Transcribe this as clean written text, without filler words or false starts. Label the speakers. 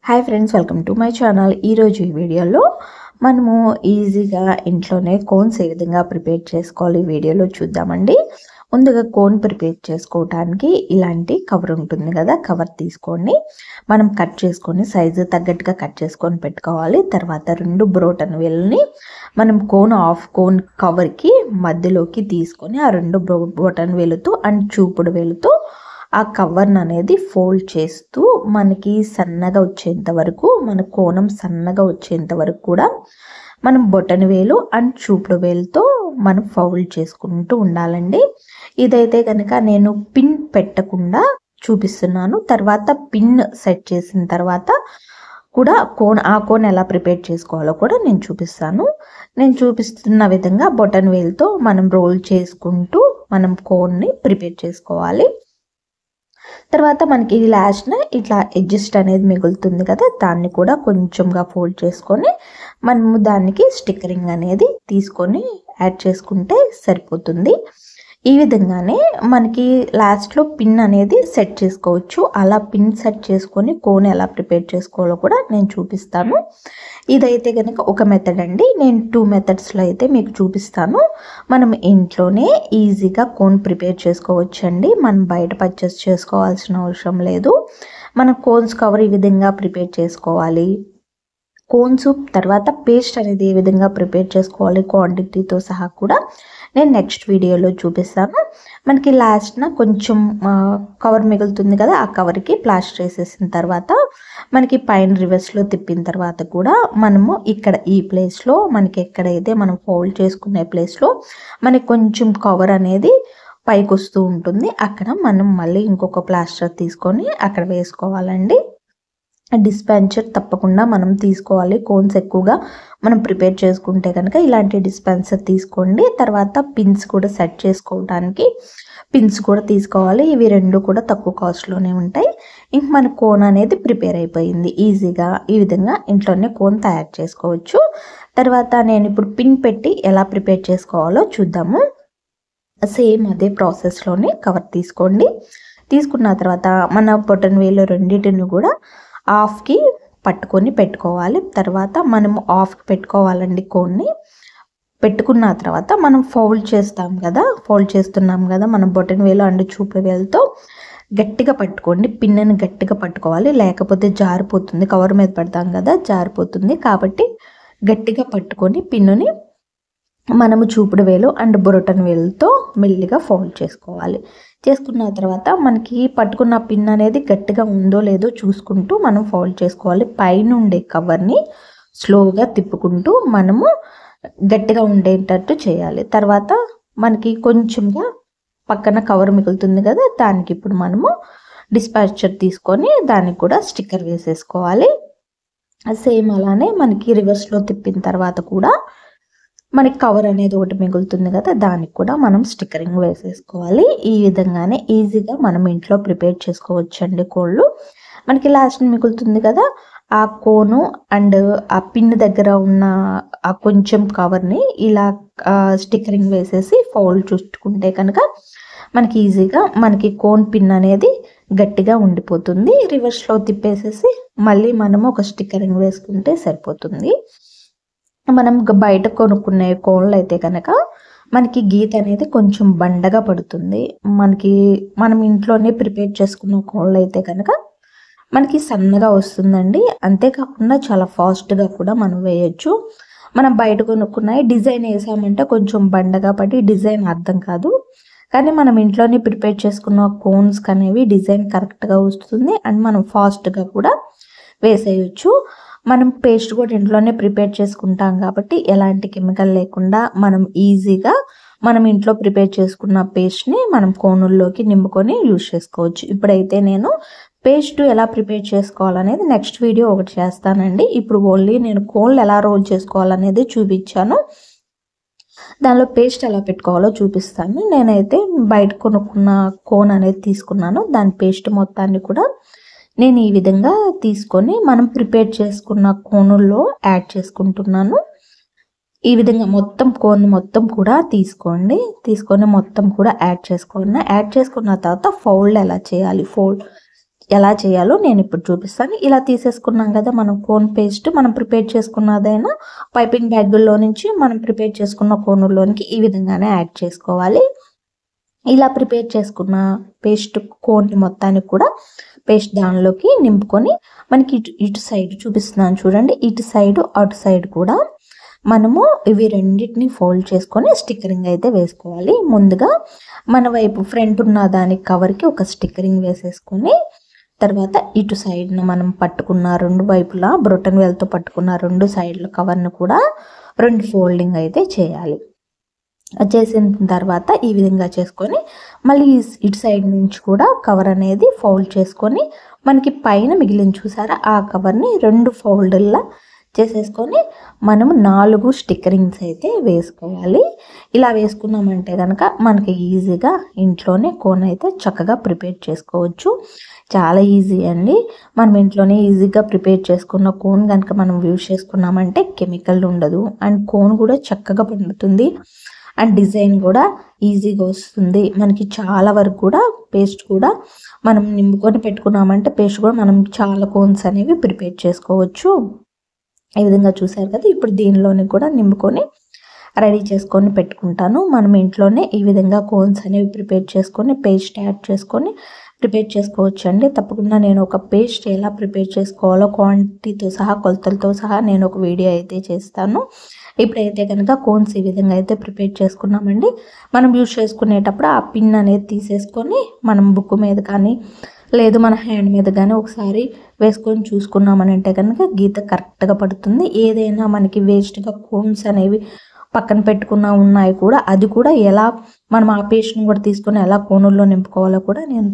Speaker 1: Hi friends, welcome to my channel. ఈరోజు ఈ వీడియోలో మనము ఈజీగా ఇంట్లోనే కోన్స్ ఏ విధంగా ప్రిపేర్ చేసుకోవాలి వీడియోలో చూద్దామండి. ముందుగా కోన్ ప్రిపేర్ చేసుకోవడానికి ఇలాంటి కవర్ ఉంటుంది కదా, కవర్ తీసుకోండి. మనం కట్ చేసుకొని సైజు తగ్గట్టుగా కట్ చేసుకొని పెట్టుకోవాలి. తర్వాత 2 బ్రోటన్ వేలుని మనం కోన్ కవర్కి మధ్యలోకి తీసుకొని ఆ 2 బ్రోటన్ వేలుతో అండ్ చూపుడు వేలుతో ఆ కవర్ని అనేది ఫోల్డ్ చేస్తూ మనకి సన్నగా వచ్చేంత వరకు, మన కోణం సన్నగా వచ్చేంత వరకు కూడా మనం బొటన వేలు అండ్ చూపుడు వేలుతో మనం ఫోల్డ్ చేసుకుంటూ ఉండాలండి. ఇదైతే కనుక నేను పిన్ పెట్టకుండా చూపిస్తున్నాను. తర్వాత పిన్ సెట్ చేసిన తర్వాత కూడా ఆ కోన్ ఎలా ప్రిపేర్ చేసుకోవాలో కూడా నేను చూపిస్తాను. నేను చూపిస్తున్న విధంగా బొటన వేలుతో మనం రోల్ చేసుకుంటూ మనం కోన్ని ప్రిపేర్ చేసుకోవాలి. తర్వాత మనకి లాస్ట్న ఇట్లా అడ్జస్ట్ అనేది మిగులుతుంది కదా, దాన్ని కూడా కొంచెంగా ఫోల్డ్ చేసుకొని మనము దానికి స్టిక్కరింగ్ అనేది తీసుకొని యాడ్ చేసుకుంటే సరిపోతుంది. ఈ విధంగానే మనకి లాస్ట్లో పిన్ అనేది సెట్ చేసుకోవచ్చు. అలా పిన్ సెట్ చేసుకొని కోన్ ఎలా ప్రిపేర్ చేసుకోవాలో కూడా నేను చూపిస్తాను. ఇదైతే కనుక ఒక మెథడ్ అండి. నేను 2 మెథడ్స్లో అయితే మీకు చూపిస్తాను. మనం ఇంట్లోనే ఈజీగా కోన్ ప్రిపేర్ చేసుకోవచ్చండి. మనం బయట పర్చేస్ చేసుకోవాల్సిన అవసరం లేదు. మనం కోన్స్ కవర్ ఈ విధంగా ప్రిపేర్ చేసుకోవాలి. కోన్ సూప్ తర్వాత పేస్ట్ అనేది ఏ విధంగా ప్రిపేర్ చేసుకోవాలి క్వాంటిటీతో సహా కూడా నేను నెక్స్ట్ వీడియోలో చూపిస్తాను. మనకి లాస్ట్న కొంచెం కవర్ మిగులుతుంది కదా, ఆ కవర్కి ప్లాస్టర్ వేసేసిన తర్వాత మనకి పైన రివర్స్లో తిప్పిన తర్వాత కూడా మనము ఇక్కడ ఈ ప్లేస్లో మనకి ఎక్కడైతే మనం ఫోల్డ్ చేసుకునే ప్లేస్లో మనకి కొంచెం కవర్ అనేది పైకి వస్తూ ఉంటుంది. అక్కడ మనం మళ్ళీ ఇంకొక ప్లాస్టర్ తీసుకొని అక్కడ వేసుకోవాలండి. డిస్పెన్సర్ తప్పకుండా మనం తీసుకోవాలి. కోన్స్ ఎక్కువగా మనం ప్రిపేర్ చేసుకుంటే కనుక ఇలాంటి డిస్పెన్సర్ తీసుకోండి. తర్వాత పిన్స్ కూడా సెట్ చేసుకోవడానికి పిన్స్ కూడా తీసుకోవాలి. ఇవి 2 కూడా తక్కువ కాస్ట్లోనే ఉంటాయి. ఇంక మన కోన్ అనేది ప్రిపేర్ అయిపోయింది. ఈజీగా ఈ విధంగా ఇంట్లోనే కోన్ తయారు చేసుకోవచ్చు. తర్వాత నేను ఇప్పుడు పిన్ పెట్టి ఎలా ప్రిపేర్ చేసుకోవాలో చూద్దాము. సేమ్ అదే ప్రాసెస్లోనే కవర్ తీసుకోండి. తీసుకున్న తర్వాత మన బొటన వేలు రెండింటిని కూడా హాఫ్కి పట్టుకొని పెట్టుకోవాలి. తర్వాత మనము హాఫ్కి పెట్టుకోవాలండి కోన్ని. పెట్టుకున్న తర్వాత మనం ఫోల్డ్ చేస్తున్నాం కదా మనం బొటన వేలు అండ్ చూపుడు వేలుతో గట్టిగా పట్టుకోండి. పిన్నుని గట్టిగా పట్టుకోవాలి, లేకపోతే జారిపోతుంది. కవర్ మీద పెడతాం కదా, జారిపోతుంది. కాబట్టి గట్టిగా పట్టుకొని పిన్నుని మనము చూపుడు వేలు అండ్ బొటన వేలుతో మెల్లిగా ఫోల్డ్ చేసుకోవాలి. చేసుకున్న తర్వాత మనకి పట్టుకున్న పిన్ అనేది గట్టిగా ఉందో లేదో చూసుకుంటూ మనం ఫోల్డ్ చేసుకోవాలి. పైన ఉండే కవర్ని స్లోగా తిప్పుకుంటూ మనము గట్టిగా ఉండేటట్టు చేయాలి. తర్వాత మనకి కొంచెంగా పక్కన కవర్ మిగులుతుంది కదా, దానికి ఇప్పుడు మనము డిస్పాచర్ తీసుకొని దానికి కూడా స్టిక్కర్ వేసేసుకోవాలి. సేమ్ అలానే మనకి రివర్స్లో తిప్పిన తర్వాత కూడా మనకి కవర్ అనేది ఒకటి మిగులుతుంది కదా, దానికి కూడా మనం స్టిక్కరింగ్ వేసేసుకోవాలి. ఈ విధంగానే ఈజీగా మనం ఇంట్లో ప్రిపేర్ చేసుకోవచ్చండి కోళ్ళు. మనకి లాస్ట్ మిగులుతుంది కదా, ఆ కోను అండ్ ఆ పిన్ దగ్గర ఉన్న ఆ కొంచెం కవర్ని ఇలా స్టిక్కరింగ్ వేసేసి ఫోల్డ్ చుట్టుకుంటే కనుక మనకి ఈజీగా మనకి కోన్ పిన్ అనేది గట్టిగా ఉండిపోతుంది. రివర్స్లో తిప్పేసేసి మళ్ళీ మనము ఒక స్టిక్కరింగ్ వేసుకుంటే సరిపోతుంది. మనం బయట కొనుక్కునే కోన్లు అయితే కనుక మనకి గీత అనేది కొంచెం బండగా పడుతుంది. మనం ఇంట్లోనే ప్రిపేర్ చేసుకున్న కోన్లు అయితే కనుక మనకి సన్నగా వస్తుందండి. అంతేకాకుండా చాలా ఫాస్ట్గా కూడా మనం వేయచ్చు. మనం బయట కొనుక్కున్నాయి డిజైన్ వేసామంటే కొంచెం బండగా పడి డిజైన్ అర్థం కాదు. కానీ మనం ఇంట్లోనే ప్రిపేర్ చేసుకున్న కోన్స్ అనేవి డిజైన్ కరెక్ట్గా వస్తుంది అండ్ మనం ఫాస్ట్గా కూడా వేసేయచ్చు. మనం పేస్ట్ కూడా ఇంట్లోనే ప్రిపేర్ చేసుకుంటాం కాబట్టి ఎలాంటి కెమికల్ లేకుండా మనం ఈజీగా మనం ఇంట్లో ప్రిపేర్ చేసుకున్న పేస్ట్ని మనం కోనుల్లోకి నింపుకొని యూజ్ చేసుకోవచ్చు. ఇప్పుడైతే నేను పేస్ట్ ఎలా ప్రిపేర్ చేసుకోవాలనేది నెక్స్ట్ వీడియో ఒకటి చేస్తానండి. ఇప్పుడు ఓన్లీ నేను కోన్లు ఎలా రోల్ చేసుకోవాలనేది చూపించాను. దానిలో పేస్ట్ ఎలా పెట్టుకోవాలో చూపిస్తాను. నేనైతే బయట కొనుక్కున్న కోన్ అనేది తీసుకున్నాను. దాని పేస్ట్ మొత్తాన్ని కూడా నేను ఈ విధంగా తీసుకొని మనం ప్రిపేర్ చేసుకున్న కోనుల్లో యాడ్ చేసుకుంటున్నాను. ఈ విధంగా మొత్తం కోన్ మొత్తం కూడా తీసుకొని మొత్తం కూడా యాడ్ చేసుకున్న తర్వాత ఫోల్డ్ ఎలా చేయాలి, ఎలా చేయాలో నేను ఇప్పుడు చూపిస్తాను. ఇలా తీసేసుకున్నాం కదా మనం కోన్ పేస్ట్, మనం ప్రిపేర్ చేసుకున్నదైనా పైపింగ్ బ్యాగుల్లో నుంచి మనం ప్రిపేర్ చేసుకున్న కోనుల్లోనికి ఈ విధంగానే యాడ్ చేసుకోవాలి. ఇలా ప్రిపేర్ చేసుకున్న పేస్ట్ కోన్ని మొత్తానికి కూడా పేస్ట్ దానిలోకి నింపుకొని మనకి ఇటు సైడ్ చూపిస్తున్నాను చూడండి, ఇటు సైడ్ అటు సైడ్ కూడా మనము ఇవి రెండింటిని ఫోల్డ్ చేసుకొని స్టిక్కరింగ్ అయితే వేసుకోవాలి. ముందుగా మన వైపు ఫ్రంట్ ఉన్న దానికి కవర్కి ఒక స్టిక్కరింగ్ వేసేసుకొని తర్వాత ఇటు సైడ్న మనం పట్టుకున్న రెండు వైపులా బ్రొటన్ వేల్తో పట్టుకున్న రెండు సైడ్ల కవర్ను కూడా రెండు ఫోల్డింగ్ అయితే చేయాలి. చేసిన తర్వాత ఈ విధంగా చేసుకొని మళ్ళీ ఇటు సైడ్ నుంచి కూడా కవర్ అనేది ఫోల్డ్ చేసుకొని మనకి పైన మిగిలిన చూసారా ఆ కవర్ని రెండు ఫోల్డ్లా చేసేసుకొని మనము 4 స్టిక్కరింగ్స్ అయితే వేసుకోవాలి. ఇలా వేసుకున్నామంటే కనుక మనకి ఈజీగా ఇంట్లోనే కోన్ అయితే చక్కగా ప్రిపేర్ చేసుకోవచ్చు. చాలా ఈజీ అండి. మనం ఇంట్లోనే ఈజీగా ప్రిపేర్ చేసుకున్న కోన్ కనుక మనం యూజ్ చేసుకున్నామంటే కెమికల్ ఉండదు అండ్ కోన్ కూడా చక్కగా పండుతుంది అండ్ డిజైన్ కూడా ఈజీగా వస్తుంది. మనకి చాలా వరకు కూడా పేస్ట్ కూడా మనం నింపుకొని పెట్టుకున్నామంటే పేస్ట్ కూడా మనం చాలా కోన్స్ అనేవి ప్రిపేర్ చేసుకోవచ్చు. ఈ విధంగా చూసారు కదా, ఇప్పుడు దీనిలోని కూడా నింపుకొని రెడీ చేసుకొని పెట్టుకుంటాను. మనం ఇంట్లోనే ఈ విధంగా కోన్స్ అనేవి ప్రిపేర్ చేసుకొని పేస్ట్ యాడ్ చేసుకొని ప్రిపేర్ చేసుకోవచ్చు అండి. తప్పకుండా నేను ఒక పేస్ట్ ఎలా ప్రిపేర్ చేసుకోవాలో క్వాంటిటీతో సహా కొలతలతో సహా నేను ఒక వీడియో అయితే చేస్తాను. ఇప్పుడైతే కనుక కోన్స్ ఈ విధంగా అయితే ప్రిపేర్ చేసుకున్నామండి. మనం యూజ్ చేసుకునేటప్పుడు ఆ పిన్ అనేది తీసేసుకొని మనం బుక్ మీద కానీ లేదు మన హ్యాండ్ మీద కానీ ఒకసారి వేసుకొని చూసుకున్నామని అంటే కనుక గీత కరెక్ట్గా పడుతుంది. ఏదైనా మనకి వేస్ట్గా కోన్స్ అనేవి పక్కన పెట్టుకున్న ఉన్నాయి కూడా అది కూడా ఎలా మనం ఆ పేస్ట్ని కూడా తీసుకొని ఎలా కోనుల్లో నింపుకోవాలో కూడా నేను